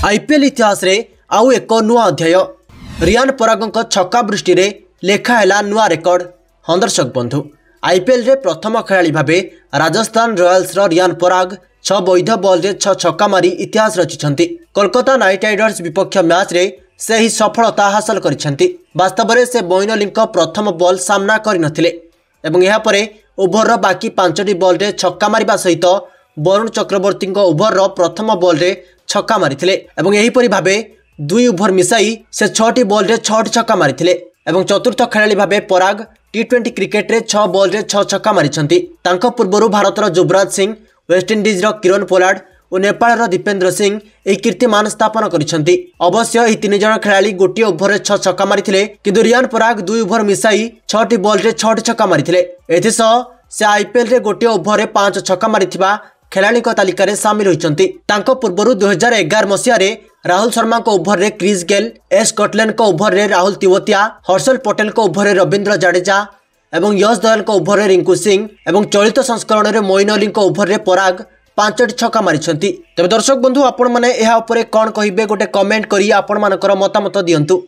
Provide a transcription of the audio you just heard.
IPL इतिहास रे आउ एक नुआ अध्याय रियान पराग छक्का बृष्टि रे लेखाहेला नुआ रेकर्ड। हाँ दर्शक बंधु, आईपीएल रे प्रथम खेलाड़ी भाबे राजस्थान रॉयल्स रियान पराग 6 वैध बॉल रे 6 छक्का मारी इतिहास रचिछंती। कोलकाता नाइट राइडर्स विपक्ष मैच रे से ही सफलता हासिल करिछंती। वास्तव में से मोइन अली प्रथम बॉल सामना करनथिले एवं यहा परे ओभर रो बाकी 5टी बॉल रे छक्का मारिबा सहित वरुण चक्रवर्ती ओभर रो प्रथम बॉल रे छक्का मारिथिले एवं एही परि भाबे 2 ओभर मिसाई से 6टी बॉल रे 6टी छक्का मारिथिले एवं चतुर्थ खेलाड़ी भाबे पराग टी20 क्रिकेट रे 6 बॉल रे 6 छक्का मारिछंती। तांको पूर्वरु भारतर युवराज सिंह, वेस्टइंडीज रो किरण पोलार्ड और नेपाल रो दीपेंद्र सिंह एही कीर्तिमान स्थापन करिछंती। अवश्य एही 3 जण खेलाड़ी गोटे ओभर रे 6 छक्का मारिथिले, किंतु रियान पराग 2 ओभर मिसाई 6टी बॉल रे 6टी छक्का मारिथिले। एथिसह से आईपीएल रे गोटे ओभर रे 5 छक्का मारिथिबा खेलाड़ी तालिका रे शामिल होइछंती। तांको पूर्वरु 2011 मसिया रे राहुल शर्मा को ओभर रे क्रिस गेल, एस स्कॉटलैंड को ओभर रे राहुल तिवतिया, हर्षल पटेल को ओभर रे रविंद्र जडेजा एवं यश दयाल को ओभर रे रिंकू सिंह एवं चलित संस्करण रे मोइन अली को ओभर रे पराग 5टी छक्का मारिछंती। तबे दर्शक बंधु, आपण माने एहा उपरे कोन कहिबे गोटे कमेंट करी आपण मानकर मतामत दियंतु।